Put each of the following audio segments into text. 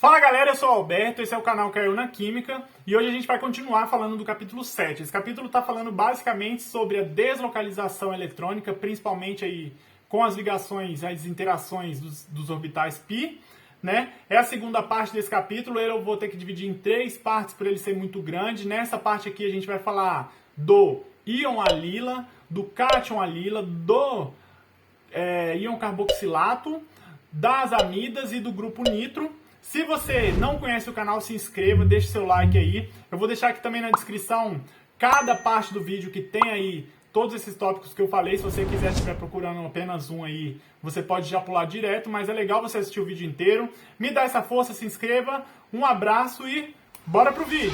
Fala galera, eu sou o Alberto, esse é o canal Caiu na Química e hoje a gente vai continuar falando do capítulo 7. Esse capítulo está falando basicamente sobre a deslocalização eletrônica, principalmente aí com as ligações, as interações dos orbitais π, né? É a segunda parte desse capítulo, eu vou ter que dividir em 3 partes por ele ser muito grande. Nessa parte aqui a gente vai falar do íon alila, do cátion alila, do íon carboxilato, das amidas e do grupo nitro. Se você não conhece o canal, se inscreva, deixe seu like aí. Eu vou deixar aqui também na descrição cada parte do vídeo que tem aí todos esses tópicos que eu falei. Se você quiser, estiver procurando apenas um aí, você pode já pular direto, mas é legal você assistir o vídeo inteiro. Me dá essa força, se inscreva, um abraço e bora pro vídeo!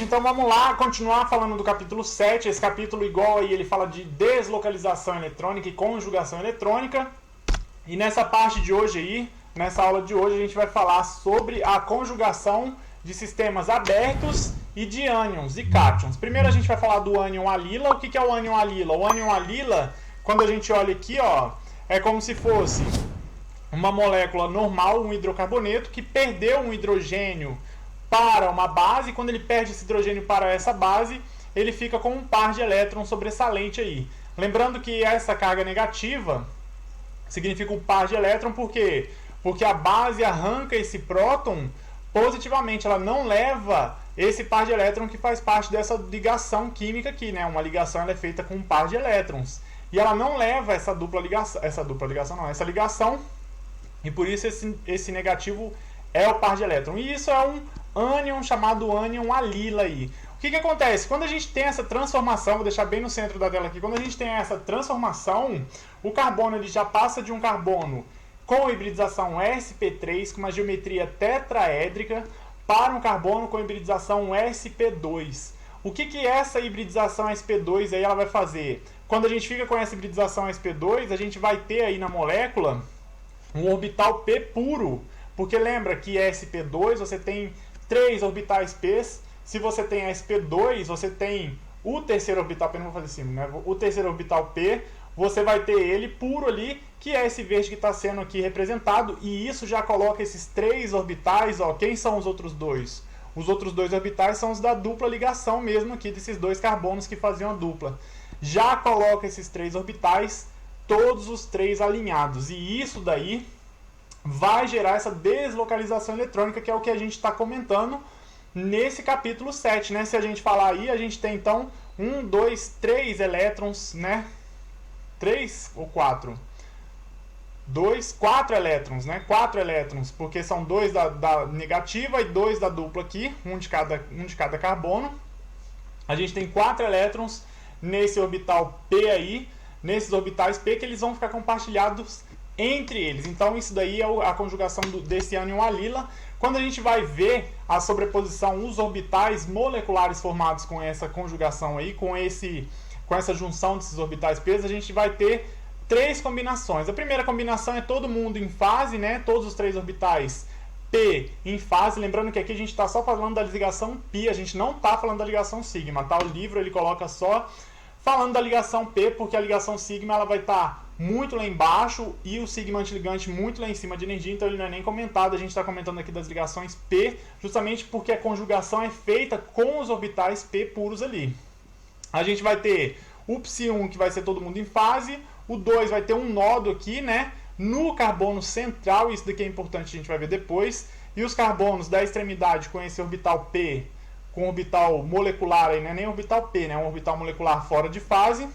Então vamos lá, continuar falando do capítulo 7. Esse capítulo, igual aí, ele fala de deslocalização eletrônica e conjugação eletrônica. E nessa parte de hoje aí, nessa aula de hoje, a gente vai falar sobre a conjugação de sistemas abertos e de ânions e cátions. Primeiro a gente vai falar do ânion alila. O que é o ânion alila? O ânion alila, quando a gente olha aqui, ó, é como se fosse uma molécula normal, um hidrocarboneto, que perdeu um hidrogênio para uma base. Quando ele perde esse hidrogênio para essa base, ele fica com um par de elétrons sobressalente aí. Lembrando que essa carga negativa significa um par de elétrons, por quê? Porque a base arranca esse próton positivamente, ela não leva esse par de elétrons que faz parte dessa ligação química aqui, né? Uma ligação ela é feita com um par de elétrons. E ela não leva essa ligação, e por isso esse negativo é o par de elétrons. E isso é um ânion chamado ânion alila aí. O que acontece? Quando a gente tem essa transformação, vou deixar bem no centro da tela aqui, quando a gente tem essa transformação, o carbono ele já passa de um carbono com hibridização sp3, com uma geometria tetraédrica, para um carbono com hibridização sp2. O que essa hibridização sp2 aí ela vai fazer? Quando a gente fica com essa hibridização sp2, a gente vai ter aí na molécula um orbital p puro, porque lembra que sp2 você tem 3 orbitais p. Se você tem sp2, você tem o terceiro orbital p, não vou fazer assim, né? O terceiro orbital p, você vai ter ele puro ali, que é esse verde que está sendo aqui representado, e isso já coloca esses 3 orbitais, ó. Quem são os outros dois? Os outros 2 orbitais são os da dupla ligação mesmo aqui, desses 2 carbonos que faziam a dupla. Já coloca esses 3 orbitais, todos os 3 alinhados, e isso daí vai gerar essa deslocalização eletrônica, que é o que a gente está comentando nesse capítulo 7, né? Se a gente falar aí, a gente tem então 1, 2, 3 elétrons, né? 3 ou 4? 4 elétrons, né? 4 elétrons, porque são 2 da negativa e 2 da dupla aqui, um de cada carbono. A gente tem 4 elétrons nesse orbital P aí, nesses orbitais P, que eles vão ficar compartilhados entre eles. Então isso daí é a conjugação desse ânion alila. Quando a gente vai ver a sobreposição, os orbitais moleculares formados com essa conjugação aí, com essa junção desses orbitais P, a gente vai ter 3 combinações. A primeira combinação é todo mundo em fase, né? Todos os 3 orbitais P em fase. Lembrando que aqui a gente está só falando da ligação π, a gente não está falando da ligação sigma, tá? O livro ele coloca só falando da ligação P, porque a ligação sigma ela vai estar muito lá embaixo e o sigma antiligante muito lá em cima de energia, então ele não é nem comentado. A gente está comentando aqui das ligações P, justamente porque a conjugação é feita com os orbitais P puros ali. A gente vai ter o psi1, que vai ser todo mundo em fase, o 2 vai ter um nodo aqui, né, no carbono central, isso daqui é importante, a gente vai ver depois, e os carbonos da extremidade com esse orbital P, com orbital molecular aí, não é nem orbital P, né, é um orbital molecular fora de fase.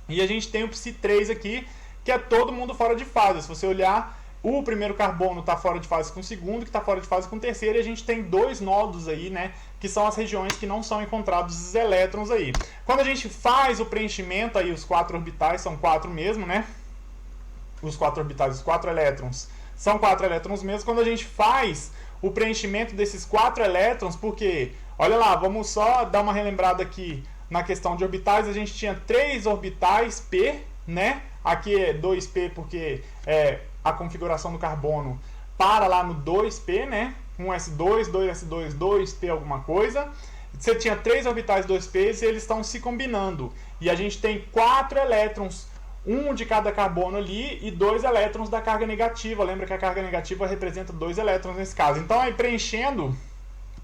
E a gente tem o psi3 aqui, que é todo mundo fora de fase. Se você olhar, o primeiro carbono está fora de fase com o segundo, que está fora de fase com o terceiro, e a gente tem 2 nodos aí, né, que são as regiões que não são encontrados os elétrons aí. Quando a gente faz o preenchimento aí, os 4 orbitais, são 4 mesmo, né? Os 4 orbitais, os 4 elétrons, são 4 elétrons mesmo. Quando a gente faz o preenchimento desses 4 elétrons, porque, olha lá, vamos só dar uma relembrada aqui. Na questão de orbitais, a gente tinha 3 orbitais P, né? Aqui é 2P porque é a configuração do carbono para lá no 2P, né? um S2, 2S2, 2P alguma coisa. Você tinha 3 orbitais 2Ps e eles estão se combinando. E a gente tem 4 elétrons, um de cada carbono ali e 2 elétrons da carga negativa. Lembra que a carga negativa representa 2 elétrons nesse caso. Então, aí preenchendo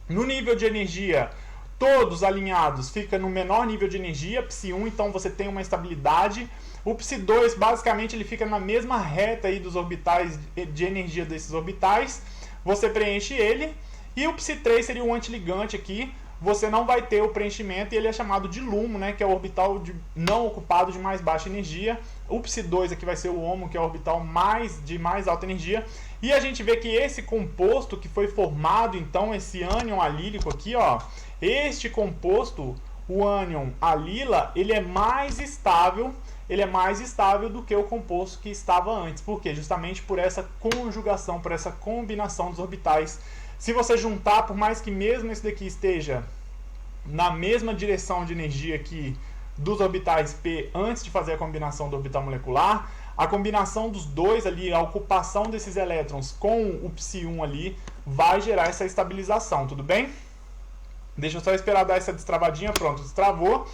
no nível de energia, todos alinhados, fica no menor nível de energia, Psi1, então você tem uma estabilidade. O Psi2, basicamente, ele fica na mesma reta aí dos orbitais, de energia desses orbitais. Você preenche ele. E o Psi3 seria o antiligante aqui. Você não vai ter o preenchimento e ele é chamado de LUMO, né, que é o orbital não ocupado de mais baixa energia. O Psi2 aqui vai ser o HOMO, que é o orbital de mais alta energia. E a gente vê que esse composto que foi formado, então, esse ânion alílico aqui, ó, este composto, o ânion alila, ele é mais estável do que o composto que estava antes. Por quê? Justamente por essa conjugação, por essa combinação dos orbitais. Se você juntar, por mais que mesmo esse daqui esteja na mesma direção de energia aqui dos orbitais P antes de fazer a combinação do orbital molecular, a combinação dos dois ali, a ocupação desses elétrons com o Psi1 ali, vai gerar essa estabilização, tudo bem? Deixa eu só esperar dar essa destravadinha, pronto, destravou.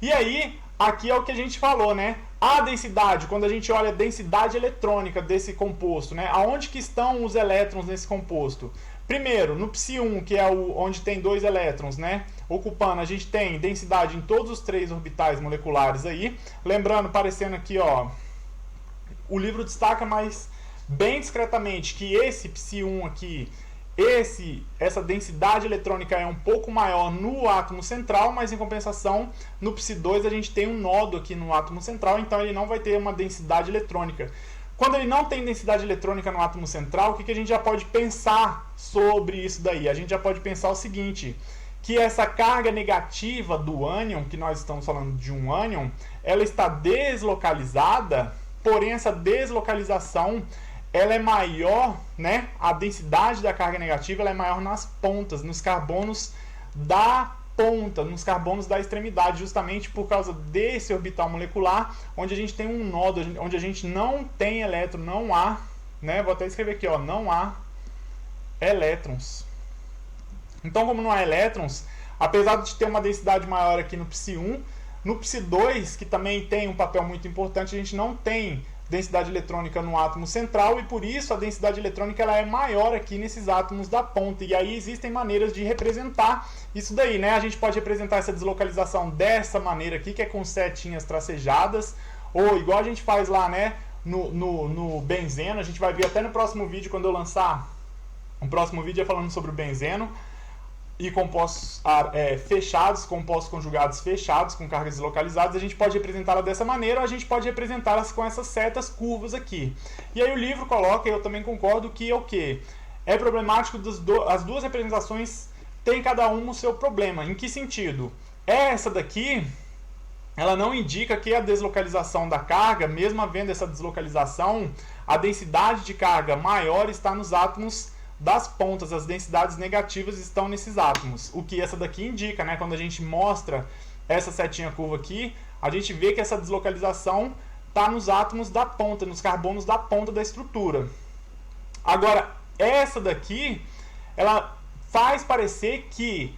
E aí, aqui é o que a gente falou, né? A densidade, quando a gente olha a densidade eletrônica desse composto, né? Aonde que estão os elétrons nesse composto? Primeiro, no Psi1, que é onde tem 2 elétrons, né? Ocupando, a gente tem densidade em todos os 3 orbitais moleculares aí. Lembrando, aparecendo aqui, ó, o livro destaca mais bem discretamente que esse Psi1 aqui, essa densidade eletrônica é um pouco maior no átomo central, mas em compensação, no Psi2 a gente tem um nodo aqui no átomo central, então ele não vai ter uma densidade eletrônica. Quando ele não tem densidade eletrônica no átomo central, o que a gente já pode pensar sobre isso daí? A gente já pode pensar o seguinte, que essa carga negativa do ânion, que nós estamos falando de um ânion, ela está deslocalizada, porém essa deslocalização ela é maior, né? A densidade da carga negativa ela é maior nas pontas, nos carbonos da ponta, nos carbonos da extremidade, justamente por causa desse orbital molecular, onde a gente tem um nodo, onde a gente não tem elétron, não há, né? Vou até escrever aqui, ó, não há elétrons. Então, como não há elétrons, apesar de ter uma densidade maior aqui no Psi1, no Psi2, que também tem um papel muito importante, a gente não tem densidade eletrônica no átomo central e por isso a densidade eletrônica ela é maior aqui nesses átomos da ponta. E aí existem maneiras de representar isso daí, né? A gente pode representar essa deslocalização dessa maneira aqui, que é com setinhas tracejadas, ou igual a gente faz lá, né, no benzeno. A gente vai ver até no próximo vídeo, quando eu lançar um próximo vídeo falando sobre o benzeno e compostos fechados, compostos conjugados fechados, com cargas deslocalizadas, a gente pode representá-la dessa maneira, ou a gente pode representá-las com essas setas curvas aqui. E aí o livro coloca, e eu também concordo, que é o quê? É problemático, as duas representações têm cada uma o seu problema. Em que sentido? Essa daqui, ela não indica que a deslocalização da carga, mesmo havendo essa deslocalização, a densidade de carga maior está nos átomos das pontas, as densidades negativas estão nesses átomos. O que essa daqui indica, né? Quando a gente mostra essa setinha curva aqui, a gente vê que essa deslocalização está nos átomos da ponta, nos carbonos da ponta da estrutura. Agora, essa daqui, ela faz parecer que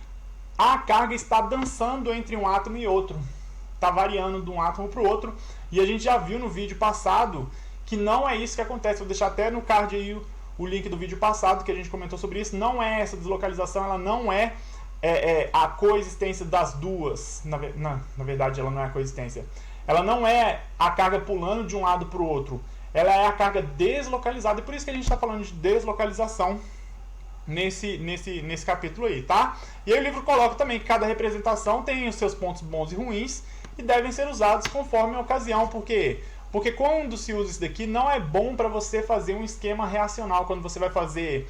a carga está dançando entre um átomo e outro. Está variando de um átomo para o outro. E a gente já viu no vídeo passado que não é isso que acontece. Vou deixar até no card aí o link do vídeo passado que a gente comentou sobre isso. Não é essa deslocalização, ela não é a coexistência das duas. Na verdade, ela não é a coexistência. Ela não é a carga pulando de um lado para o outro. Ela é a carga deslocalizada. E por isso que a gente está falando de deslocalização nesse capítulo aí, tá? E aí o livro coloca também que cada representação tem os seus pontos bons e ruins e devem ser usados conforme a ocasião. Por quê? Porque quando se usa isso daqui, não é bom para você fazer um esquema reacional. Quando você vai fazer,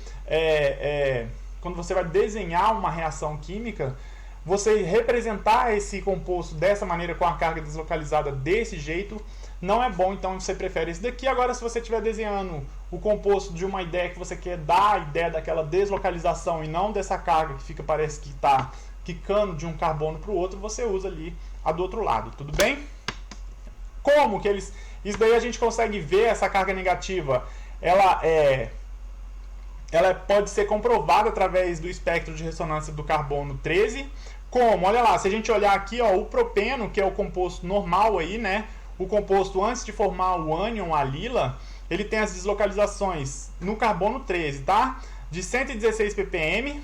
quando você vai desenhar uma reação química, você representar esse composto dessa maneira, com a carga deslocalizada desse jeito, não é bom. Então você prefere esse daqui. Agora, se você estiver desenhando o composto de uma ideia que você quer dar a ideia daquela deslocalização e não dessa carga que parece que está quicando de um carbono para o outro, você usa ali a do outro lado, tudo bem? Como que eles... Isso daí a gente consegue ver essa carga negativa, ela ela pode ser comprovada através do espectro de ressonância do carbono 13. Como? Olha lá, se a gente olhar aqui, ó, o propeno, que é o composto normal aí, né? O composto antes de formar o ânion, a lila, ele tem as deslocalizações no carbono 13, tá? De 116 ppm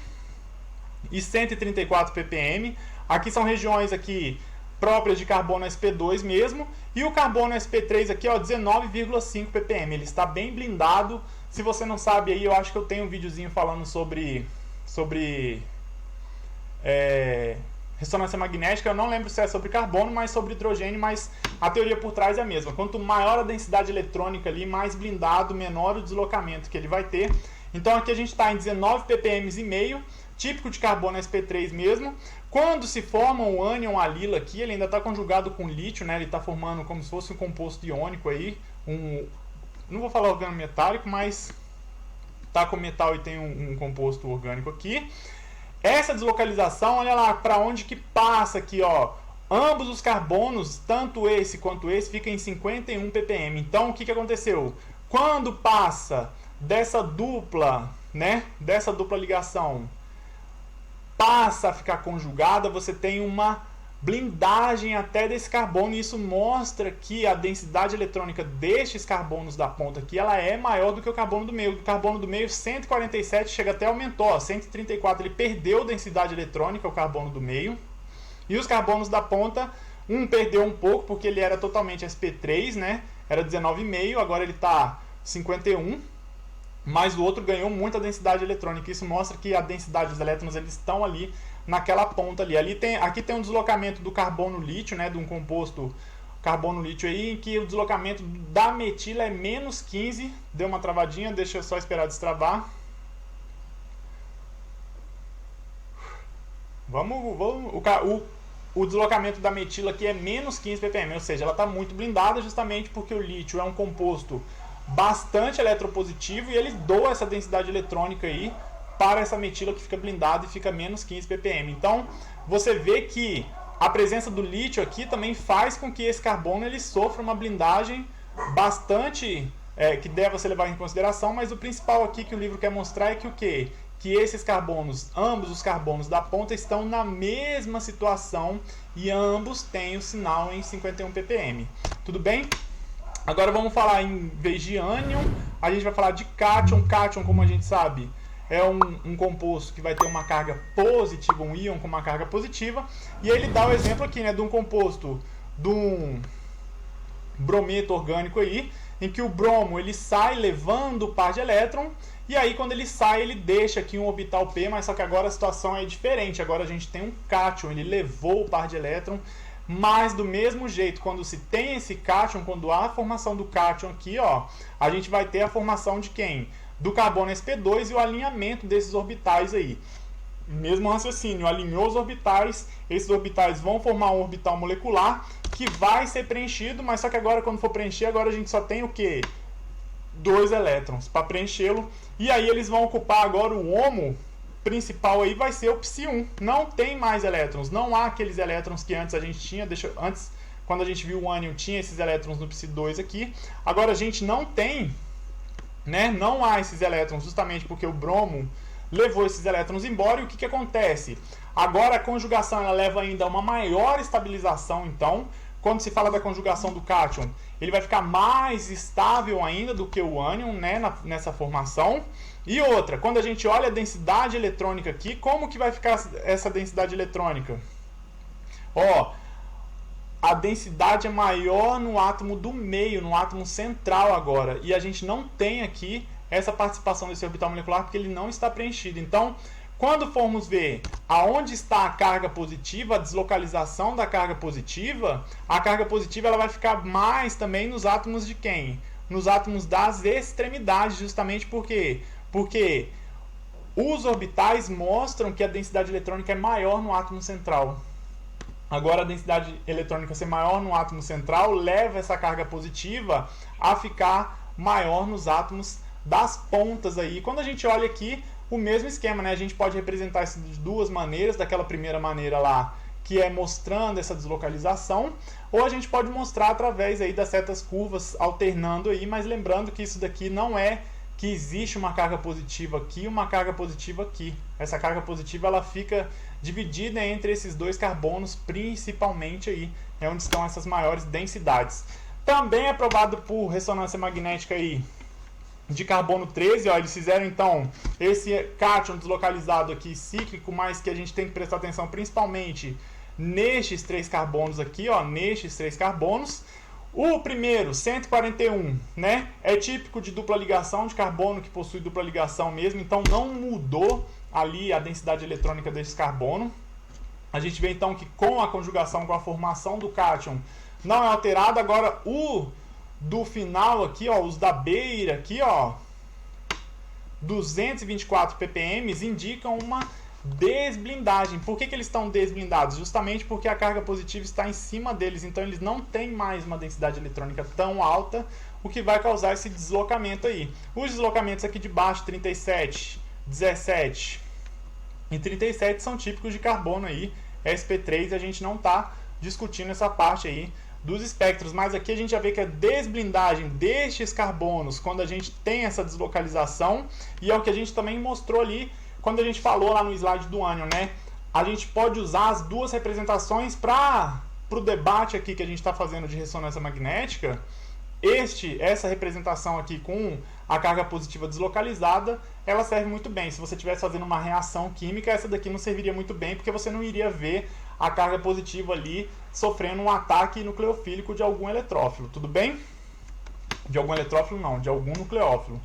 e 134 ppm. Aqui são regiões aqui próprias de carbono sp2 mesmo. E o carbono sp3 aqui, ó, 19,5 ppm. Ele está bem blindado. Se você não sabe aí, eu acho que eu tenho um videozinho falando sobre ressonância magnética. Eu não lembro se é sobre carbono, mas sobre hidrogênio, mas a teoria por trás é a mesma. Quanto maior a densidade eletrônica ali, mais blindado, menor o deslocamento que ele vai ter. Então aqui a gente está em 19 ppm e meio, típico de carbono sp3 mesmo. Quando se forma o ânion, a lila aqui, ele ainda está conjugado com lítio, né? Ele está formando como se fosse um composto iônico aí, não vou falar organometálico, mas tá com metal e tem um composto orgânico aqui. Essa deslocalização, olha lá para onde que passa aqui, ó. Ambos os carbonos, tanto esse quanto esse, ficam em 51 ppm. Então, o que aconteceu? Quando passa dessa dupla, né, dessa dupla ligação, passa a ficar conjugada, você tem uma blindagem até desse carbono, e isso mostra que a densidade eletrônica destes carbonos da ponta aqui, ela é maior do que o carbono do meio. O carbono do meio, 147, chega até aumentou, ó, 134, ele perdeu densidade eletrônica, o carbono do meio. E os carbonos da ponta, um perdeu um pouco, porque ele era totalmente sp3, né? Era 19,5, agora ele está 51. Mas o outro ganhou muita densidade eletrônica. Isso mostra que a densidade dos elétrons, eles estão ali naquela ponta ali. Aqui tem um deslocamento do carbono lítio, né, de um composto carbono lítio aí, em que o deslocamento da metila é menos 15. Deu uma travadinha, deixa eu só esperar destravar. O deslocamento da metila aqui é menos 15 ppm, ou seja, ela está muito blindada justamente porque o lítio é um composto bastante eletropositivo e ele doa essa densidade eletrônica aí para essa metila que fica blindada e fica menos 15 ppm. Então, você vê que a presença do lítio aqui também faz com que esse carbono ele sofra uma blindagem bastante que deve ser levada em consideração, mas o principal aqui que o livro quer mostrar é que o quê? Que esses carbonos, ambos os carbonos da ponta, estão na mesma situação e ambos têm o sinal em 51 ppm. Tudo bem? Agora vamos falar, em vez de ânion, a gente vai falar de cátion. Cátion, como a gente sabe, é um composto que vai ter uma carga positiva, um íon com uma carga positiva. E ele dá o exemplo aqui, né, de um composto, de um brometo orgânico aí, em que o bromo ele sai levando o par de elétron, e aí quando ele sai ele deixa aqui um orbital P, mas só que agora a situação é diferente. Agora a gente tem um cátion, ele levou o par de elétron. Mas do mesmo jeito, quando se tem esse cátion, quando há a formação do cátion aqui, ó, a gente vai ter a formação de quem? Do carbono sp2 e o alinhamento desses orbitais aí. Mesmo raciocínio, alinhou os orbitais, esses orbitais vão formar um orbital molecular que vai ser preenchido, mas só que agora quando for preencher, agora a gente só tem o quê? 2 elétrons para preenchê-lo, e aí eles vão ocupar agora o HOMO principal aí vai ser o Psi1. Não tem mais elétrons, não há aqueles elétrons que antes a gente tinha, antes quando a gente viu o ânion tinha esses elétrons no Psi2 aqui. Agora a gente não tem, né? Não há esses elétrons justamente porque o bromo levou esses elétrons embora. E o que acontece? Agora a conjugação ela leva ainda a uma maior estabilização. Então, quando se fala da conjugação do cátion, ele vai ficar mais estável ainda do que o ânion, né, nessa formação. E outra, quando a gente olha a densidade eletrônica aqui, como que vai ficar essa densidade eletrônica? Ó, a densidade é maior no átomo do meio, no átomo central agora. E a gente não tem aqui essa participação desse orbital molecular porque ele não está preenchido. Então, quando formos ver aonde está a carga positiva, a deslocalização da carga positiva, a carga positiva ela vai ficar mais também nos átomos de quem? Nos átomos das extremidades, justamente porque os orbitais mostram que a densidade eletrônica é maior no átomo central. Agora, a densidade eletrônica ser maior no átomo central leva essa carga positiva a ficar maior nos átomos das pontas aí. Quando a gente olha aqui, o mesmo esquema, né? A gente pode representar isso de duas maneiras, daquela primeira maneira lá, que é mostrando essa deslocalização, ou a gente pode mostrar através aí das setas curvas, alternando aí, mas lembrando que isso daqui não é que existe uma carga positiva aqui e uma carga positiva aqui. Essa carga positiva ela fica dividida entre esses dois carbonos, principalmente aí, é onde estão essas maiores densidades. Também é provado por ressonância magnética aí de carbono 13, ó, eles fizeram então esse cátion deslocalizado aqui cíclico, mas que a gente tem que prestar atenção principalmente nestes três carbonos aqui, ó, nestes três carbonos. O primeiro, 141, né, é típico de dupla ligação, de carbono que possui dupla ligação mesmo, então não mudou ali a densidade eletrônica desse carbono. A gente vê então que com a conjugação, com a formação do cátion, não é alterado. Agora o do final aqui, ó, os da beira aqui, ó, 224 ppm indicam uma desblindagem. Por que eles estão desblindados? Justamente porque a carga positiva está em cima deles, então eles não têm mais uma densidade eletrônica tão alta, o que vai causar esse deslocamento aí. Os deslocamentos aqui de baixo, 37, 17 e 37 são típicos de carbono aí, sp3, a gente não está discutindo essa parte aí dos espectros, mas aqui a gente já vê que a desblindagem destes carbonos, quando a gente tem essa deslocalização, e é o que a gente também mostrou ali, quando a gente falou lá no slide do ânion, né? A gente pode usar as duas representações para o debate aqui que a gente está fazendo de ressonância magnética. Essa representação aqui com a carga positiva deslocalizada, ela serve muito bem. Se você estivesse fazendo uma reação química, essa daqui não serviria muito bem, porque você não iria ver a carga positiva ali sofrendo um ataque nucleofílico de algum eletrófilo, tudo bem? De algum eletrófilo não, de algum nucleófilo,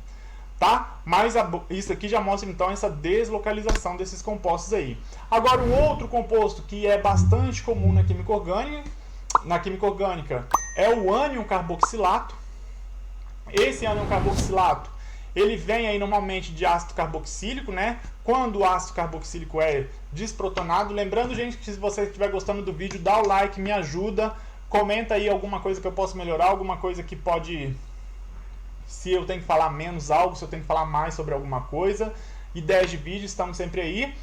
tá? Mas isso aqui já mostra então essa deslocalização desses compostos aí. Agora um outro composto que é bastante comum na química orgânica é o ânion carboxilato. Esse ânion carboxilato, ele vem aí normalmente de ácido carboxílico, né? Quando o ácido carboxílico é desprotonado. Lembrando, gente, que se você estiver gostando do vídeo, dá o like, me ajuda. Comenta aí alguma coisa que eu posso melhorar, alguma coisa que pode... Se eu tenho que falar menos algo, se eu tenho que falar mais sobre alguma coisa. Ideias de vídeo, estamos sempre aí.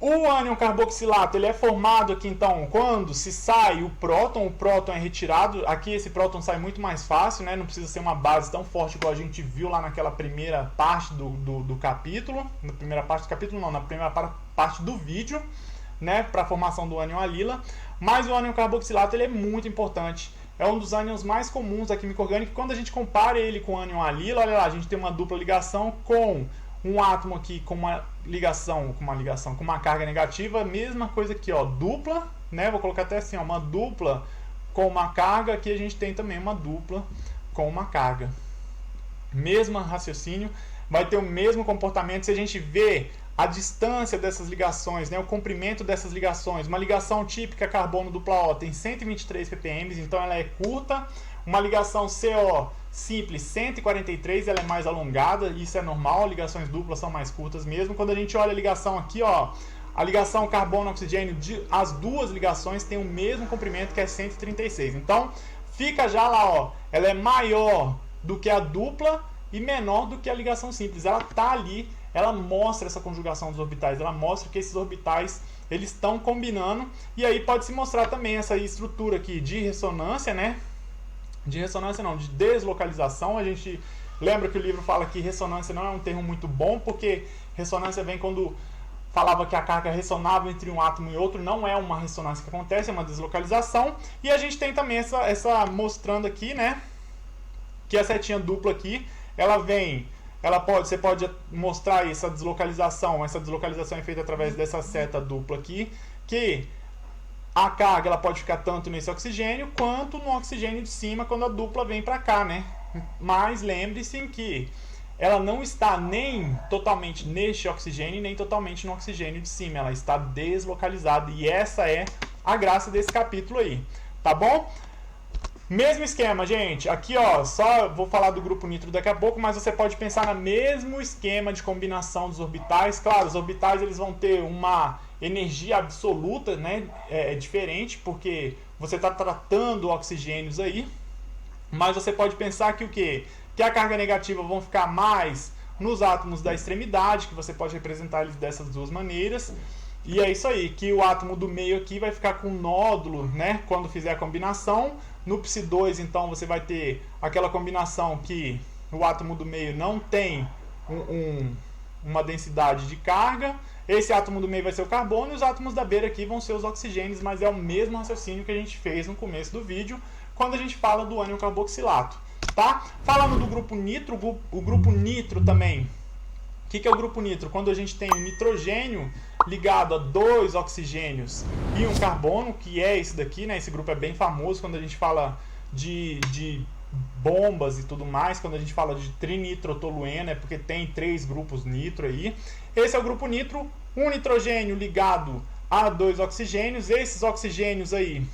O ânion carboxilato, ele é formado aqui, então, quando se sai o próton é retirado. Aqui esse próton sai muito mais fácil, né? Não precisa ser uma base tão forte igual a gente viu lá naquela primeira parte do capítulo. Na primeira parte do capítulo não, na primeira parte do vídeo, né? Para a formação do ânion alila. Mas o ânion carboxilato, ele é muito importante. É um dos ânions mais comuns da química orgânica. Quando a gente compara ele com o ânion alila, olha lá, a gente tem uma dupla ligação com um átomo aqui com uma carga negativa, mesma coisa aqui, ó, dupla, né? Vou colocar até assim, ó, uma dupla com uma carga, aqui a gente tem também uma dupla com uma carga. Mesmo raciocínio, vai ter o mesmo comportamento se a gente vê a distância dessas ligações, né? O comprimento dessas ligações. Uma ligação típica carbono dupla O tem 123 ppm, então ela é curta. Uma ligação CO simples 143, ela é mais alongada, isso é normal, ligações duplas são mais curtas mesmo. Quando a gente olha a ligação aqui, ó, a ligação carbono-oxigênio, as duas ligações têm o mesmo comprimento, que é 136. Então, fica já lá, ó, ela é maior do que a dupla e menor do que a ligação simples. Ela tá ali, ela mostra essa conjugação dos orbitais, ela mostra que esses orbitais, eles estão combinando, e aí pode se mostrar também essa estrutura aqui de ressonância, né? De ressonância não, de deslocalização. A gente lembra que o livro fala que ressonância não é um termo muito bom, porque ressonância vem quando falava que a carga ressonava entre um átomo e outro. Não é uma ressonância que acontece, é uma deslocalização. E a gente tem também essa mostrando aqui, né, que a setinha dupla aqui, você pode mostrar essa deslocalização é feita através dessa seta dupla aqui, que a carga ela pode ficar tanto nesse oxigênio quanto no oxigênio de cima quando a dupla vem para cá, né? Mas lembre-se que ela não está nem totalmente neste oxigênio, nem totalmente no oxigênio de cima. Ela está deslocalizada e essa é a graça desse capítulo aí, tá bom? Mesmo esquema, gente. Aqui, ó, só vou falar do grupo nitro daqui a pouco, mas você pode pensar no mesmo esquema de combinação dos orbitais. Claro, os orbitais eles vão ter uma energia absoluta, né? É diferente, porque você está tratando oxigênios aí. Mas você pode pensar que o quê? Que a carga negativa vão ficar mais nos átomos da extremidade, que você pode representar eles dessas duas maneiras. E é isso aí, que o átomo do meio aqui vai ficar com nódulo, né? Quando fizer a combinação. No Psi2, então, você vai ter aquela combinação que o átomo do meio não tem uma densidade de carga. Esse átomo do meio vai ser o carbono e os átomos da beira aqui vão ser os oxigênios, mas é o mesmo raciocínio que a gente fez no começo do vídeo, quando a gente fala do ânion carboxilato, tá? Falando do grupo nitro, o grupo nitro também. O que é o grupo nitro? Quando a gente tem um nitrogênio ligado a 2 oxigênios e um carbono, que é esse daqui, né? Esse grupo é bem famoso quando a gente fala de bombas e tudo mais, quando a gente fala de trinitrotolueno, é porque tem 3 grupos nitro aí. Esse é o grupo nitro, um nitrogênio ligado a 2 oxigênios. Esses oxigênios aí,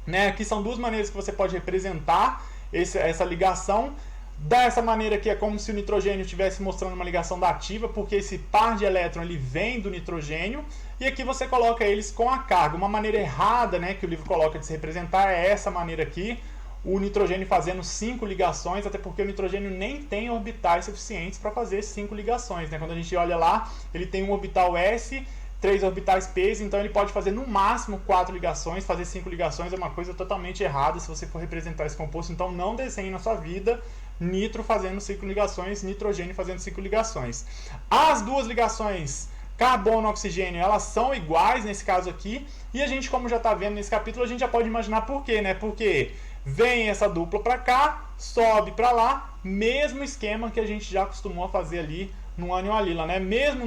né? Aqui são 2 maneiras que você pode representar essa ligação. Dessa maneira aqui é como se o nitrogênio estivesse mostrando uma ligação dativa, porque esse par de elétron ele vem do nitrogênio, e aqui você coloca eles com a carga. Uma maneira errada, né, que o livro coloca de se representar é essa maneira aqui, o nitrogênio fazendo 5 ligações, até porque o nitrogênio nem tem orbitais suficientes para fazer 5 ligações, né? Quando a gente olha lá, ele tem um orbital S, 3 orbitais P, então ele pode fazer no máximo 4 ligações. Fazer 5 ligações é uma coisa totalmente errada se você for representar esse composto, então não desenhe na sua vida nitro fazendo 5 ligações, nitrogênio fazendo 5 ligações. As 2 ligações carbono-oxigênio, elas são iguais nesse caso aqui, e a gente, como já está vendo nesse capítulo, a gente já pode imaginar por quê, né? Porque vem essa dupla para cá, sobe para lá, mesmo esquema que a gente já acostumou a fazer ali no ânion alila, né? Mesmo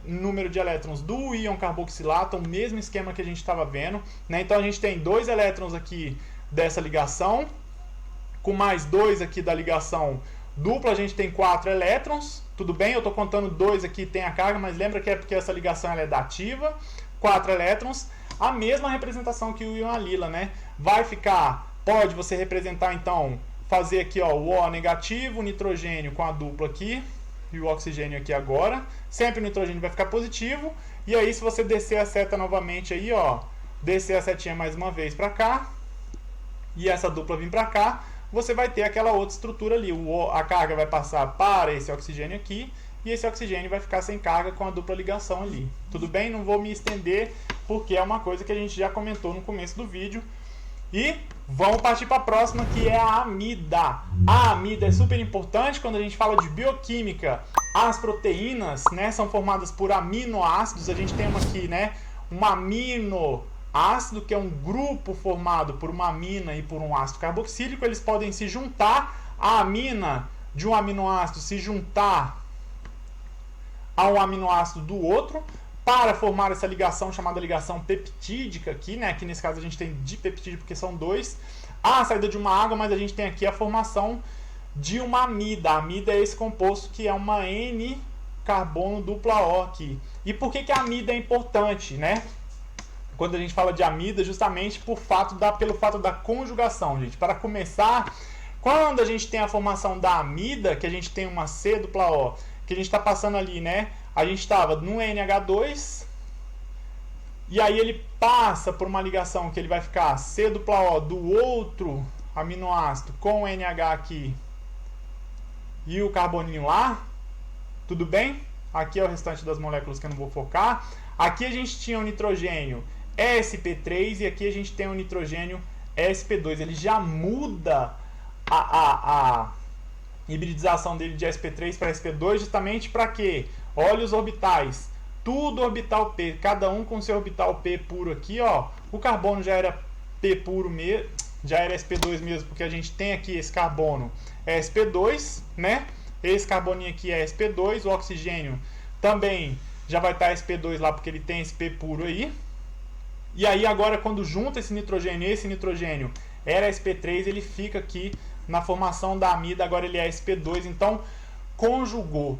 número de elétrons do íon carboxilato, o mesmo esquema que a gente estava vendo, né? Então a gente tem 2 elétrons aqui dessa ligação, com mais 2 aqui da ligação dupla, a gente tem 4 elétrons. Tudo bem, eu estou contando 2 aqui, tem a carga, mas lembra que é porque essa ligação ela é dativa. 4 elétrons, a mesma representação que o íon alila, né? Vai ficar, pode você representar então, fazer aqui ó, o O negativo, o nitrogênio com a dupla aqui, e o oxigênio aqui agora. Sempre o nitrogênio vai ficar positivo. E aí se você descer a seta novamente aí, ó, descer a setinha mais uma vez para cá, e essa dupla vir para cá, você vai ter aquela outra estrutura ali. A carga vai passar para esse oxigênio aqui, e esse oxigênio vai ficar sem carga com a dupla ligação ali. Tudo bem? Não vou me estender, porque é uma coisa que a gente já comentou no começo do vídeo. E vamos partir para a próxima, que é a amida. A amida é super importante quando a gente fala de bioquímica. As proteínas, né, são formadas por aminoácidos. A gente tem aqui, né, um aminoácido, que é um grupo formado por uma amina e por um ácido carboxílico. Eles podem se juntar. A amina de um aminoácido se juntar a um aminoácido do outro, para formar essa ligação chamada ligação peptídica aqui, né? Aqui nesse caso a gente tem dipeptídeo porque são 2. A saída de uma água, mas a gente tem aqui a formação de uma amida. A amida é esse composto que é uma N-carbono dupla O aqui. E por que a amida é importante, né? Quando a gente fala de amida, justamente pelo fato da conjugação, gente. Para começar, quando a gente tem a formação da amida, que a gente tem uma C dupla O, que a gente está passando ali, né? A gente estava no NH2, e aí ele passa por uma ligação que ele vai ficar C dupla O do outro aminoácido com o NH aqui e o carboninho lá. Tudo bem? Aqui é o restante das moléculas que eu não vou focar. Aqui a gente tinha o nitrogênio sp3 e aqui a gente tem o nitrogênio sp2. Ele já muda a hibridização dele de sp3 para sp2 justamente para quê? Olha os orbitais, tudo orbital P, cada um com seu orbital P puro aqui, ó. O carbono já era P puro mesmo, já era sp2 mesmo, porque a gente tem aqui esse carbono é sp2, né? Esse carboninho aqui é sp2, o oxigênio também já vai estar sp2 lá, porque ele tem esse P puro aí. E aí agora quando junta esse nitrogênio era sp3, ele fica aqui na formação da amida, agora ele é sp2, então conjugou.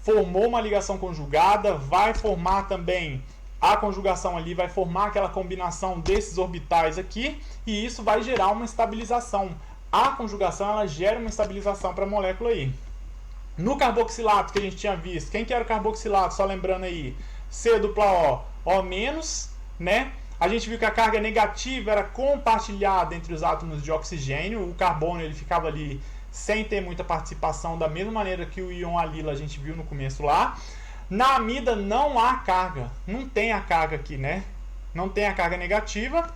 Formou uma ligação conjugada, vai formar também a conjugação ali, vai formar aquela combinação desses orbitais aqui, e isso vai gerar uma estabilização. A conjugação, ela gera uma estabilização para a molécula aí. No carboxilato que a gente tinha visto, quem que era o carboxilato? Só lembrando aí, C dupla O, O menos, né? A gente viu que a carga negativa era compartilhada entre os átomos de oxigênio, o carbono ele ficava ali sem ter muita participação, da mesma maneira que o íon alila a gente viu no começo lá. Na amida não há carga, não tem a carga aqui, né? Não tem a carga negativa.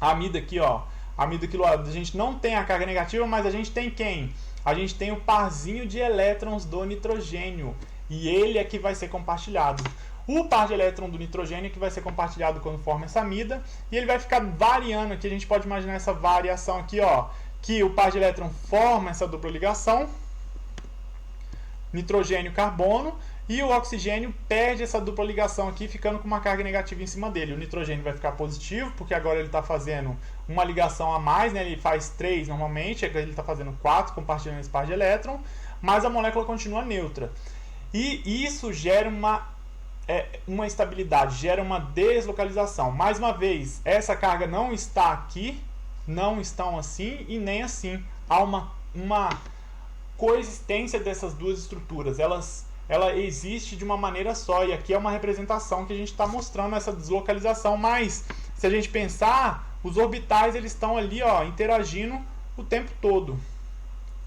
A amida aqui, ó, a amida aqui a gente não tem a carga negativa, mas a gente tem quem? a gente tem o parzinho de elétrons do nitrogênio, e ele é que vai ser compartilhado. O par de elétron do nitrogênio é que vai ser compartilhado quando forma essa amida, e ele vai ficar variando aqui, a gente pode imaginar essa variação aqui, ó, que o par de elétron forma essa dupla ligação, nitrogênio-carbono, e o oxigênio perde essa dupla ligação aqui, ficando com uma carga negativa em cima dele. O nitrogênio vai ficar positivo, porque agora ele está fazendo uma ligação a mais, né? Ele faz 3 normalmente, ele está fazendo 4, compartilhando esse par de elétron, mas a molécula continua neutra. E isso gera uma instabilidade, gera uma deslocalização. Mais uma vez, essa carga não está aqui, não estão assim e nem assim. Há uma coexistência dessas duas estruturas, ela existe de uma maneira só, e aqui é uma representação que a gente está mostrando essa deslocalização, mas se a gente pensar, os orbitais eles estão ali, ó, interagindo o tempo todo.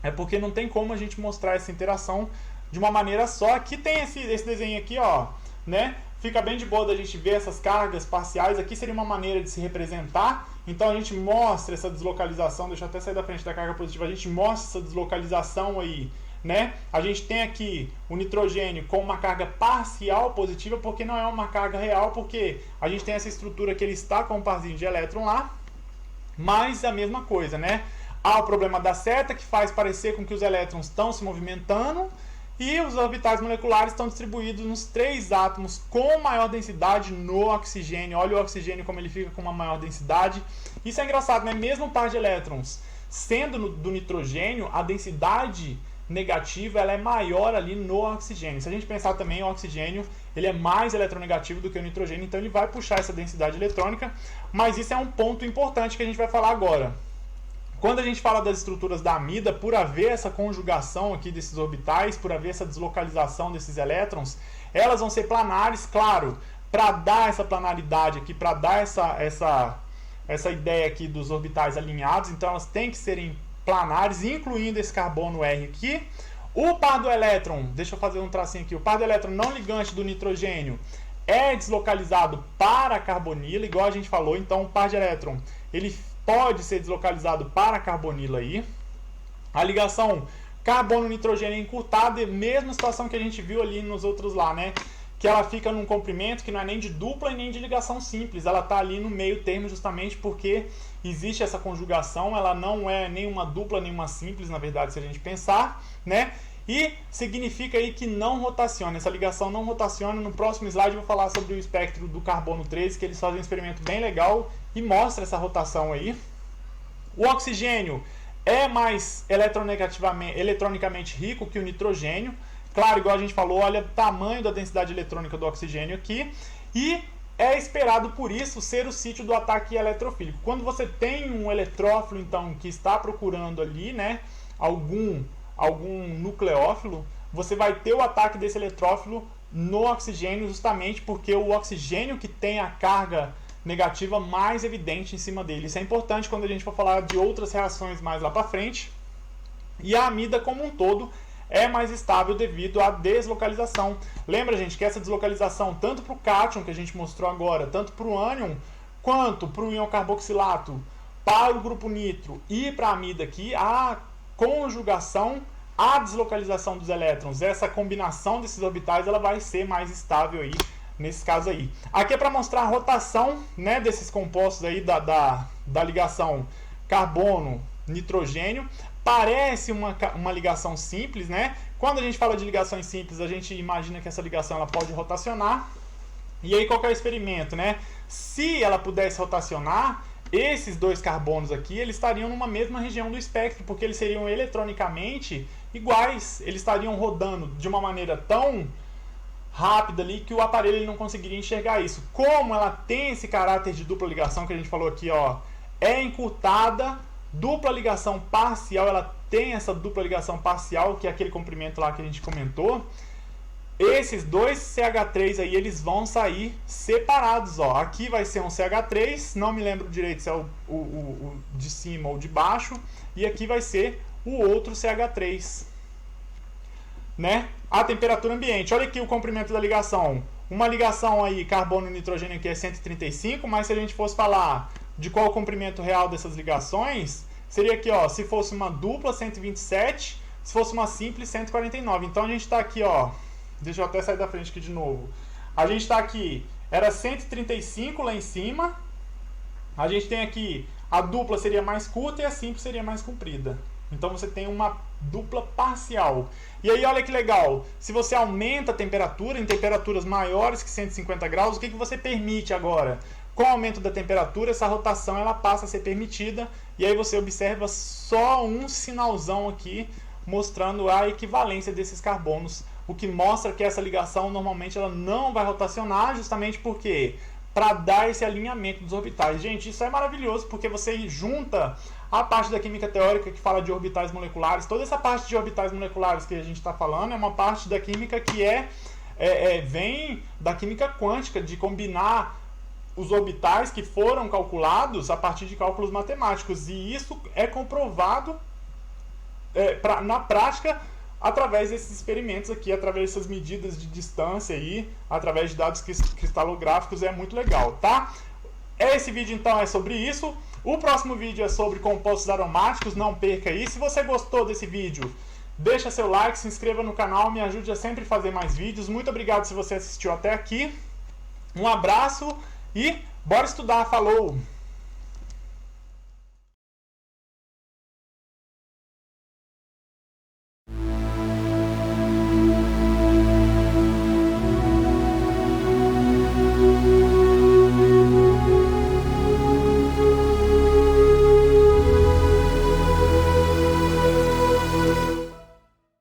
É porque não tem como a gente mostrar essa interação de uma maneira só. Aqui tem esse desenho aqui, ó, né? Fica bem de boa da gente ver essas cargas parciais. Aqui seria uma maneira de se representar. Então a gente mostra essa deslocalização, deixa eu até sair da frente da carga positiva, a gente mostra essa deslocalização aí, né? A gente tem aqui o nitrogênio com uma carga parcial positiva, porque não é uma carga real, porque a gente tem essa estrutura que ele está com um parzinho de elétron lá, mas a mesma coisa, né? Há o problema da seta, que faz parecer com que os elétrons estão se movimentando, e os orbitais moleculares estão distribuídos nos 3 átomos com maior densidade no oxigênio. Olha o oxigênio como ele fica com uma maior densidade. Isso é engraçado, né? Mesmo o par de elétrons sendo do nitrogênio, a densidade negativa ela é maior ali no oxigênio. Se a gente pensar também, o oxigênio ele é mais eletronegativo do que o nitrogênio, então ele vai puxar essa densidade eletrônica, mas isso é um ponto importante que a gente vai falar agora. Quando a gente fala das estruturas da amida, por haver essa conjugação aqui desses orbitais, por haver essa deslocalização desses elétrons, elas vão ser planares, claro, para dar essa planaridade aqui, para dar essa ideia aqui dos orbitais alinhados, então elas têm que serem planares, incluindo esse carbono R aqui. O par do elétron, deixa eu fazer um tracinho aqui, o par do elétron não ligante do nitrogênio é deslocalizado para a carbonila, igual a gente falou, então o par de elétron, ele pode ser deslocalizado para a carbonila aí. A ligação carbono-nitrogênio é encurtada, mesma situação que a gente viu ali nos outros lá, né? Que ela fica num comprimento que não é nem de dupla e nem de ligação simples. Ela está ali no meio termo justamente porque existe essa conjugação, ela não é nem uma dupla nem uma simples, na verdade, se a gente pensar, né? E significa aí que não rotaciona, essa ligação não rotaciona. No próximo slide eu vou falar sobre o espectro do carbono 13, que eles fazem um experimento bem legal e mostra essa rotação aí. O oxigênio é mais eletronicamente rico que o nitrogênio. Claro, igual a gente falou, olha o tamanho da densidade eletrônica do oxigênio aqui. E é esperado por isso ser o sítio do ataque eletrofílico. Quando você tem um eletrófilo, então, que está procurando ali, né, algum nucleófilo, você vai ter o ataque desse eletrófilo no oxigênio, justamente porque o oxigênio que tem a carga negativa mais evidente em cima dele. Isso é importante quando a gente for falar de outras reações mais lá para frente. E a amida como um todo é mais estável devido à deslocalização. Lembra, gente, que essa deslocalização, tanto para o cátion, que a gente mostrou agora, tanto para o ânion, quanto para o íon carboxilato, para o grupo nitro e para a amida aqui, a conjugação, a deslocalização dos elétrons, essa combinação desses orbitais, ela vai ser mais estável aí, nesse caso aí. Aqui é para mostrar a rotação, né, desses compostos aí da ligação carbono-nitrogênio. Parece uma ligação simples, né? Quando a gente fala de ligações simples, a gente imagina que essa ligação ela pode rotacionar. E aí qual que é o experimento, né? Se ela pudesse rotacionar, esses dois carbonos aqui, eles estariam numa mesma região do espectro, porque eles seriam eletronicamente iguais. Eles estariam rodando de uma maneira tão rápida ali que o aparelho ele não conseguiria enxergar isso. Como ela tem esse caráter de dupla ligação que a gente falou aqui, ó, é encurtada, dupla ligação parcial, ela tem essa dupla ligação parcial, que é aquele comprimento lá que a gente comentou. Esses dois CH3 aí, eles vão sair separados, ó. Aqui vai ser um CH3, não me lembro direito se é o de cima ou de baixo, e aqui vai ser o outro CH3, né? A temperatura ambiente, olha aqui o comprimento da ligação. Uma ligação aí, carbono e nitrogênio aqui é 135, mas se a gente fosse falar de qual é o comprimento real dessas ligações, seria aqui, ó, se fosse uma dupla 127, se fosse uma simples, 149. Então a gente está aqui, ó, deixa eu até sair da frente aqui de novo. A gente está aqui, era 135 lá em cima. A gente tem aqui, a dupla seria mais curta e a simples seria mais comprida. Então você tem uma dupla parcial. E aí olha que legal, se você aumenta a temperatura em temperaturas maiores que 150 graus, o que você permite agora? Com o aumento da temperatura, essa rotação ela passa a ser permitida, e aí você observa só um sinalzão aqui mostrando a equivalência desses carbonos, o que mostra que essa ligação normalmente ela não vai rotacionar, justamente porque para dar esse alinhamento dos orbitais. Gente, isso é maravilhoso porque você junta a parte da química teórica que fala de orbitais moleculares, toda essa parte de orbitais moleculares que a gente está falando é uma parte da química que vem da química quântica, de combinar os orbitais que foram calculados a partir de cálculos matemáticos, e isso é comprovado na prática através desses experimentos aqui, através dessas medidas de distância aí, através de dados cristalográficos, é muito legal, tá? Esse vídeo então é sobre isso. O próximo vídeo é sobre compostos aromáticos, não perca aí. Se você gostou desse vídeo, deixa seu like, se inscreva no canal, me ajude a sempre fazer mais vídeos. Muito obrigado se você assistiu até aqui. Um abraço e bora estudar, falou!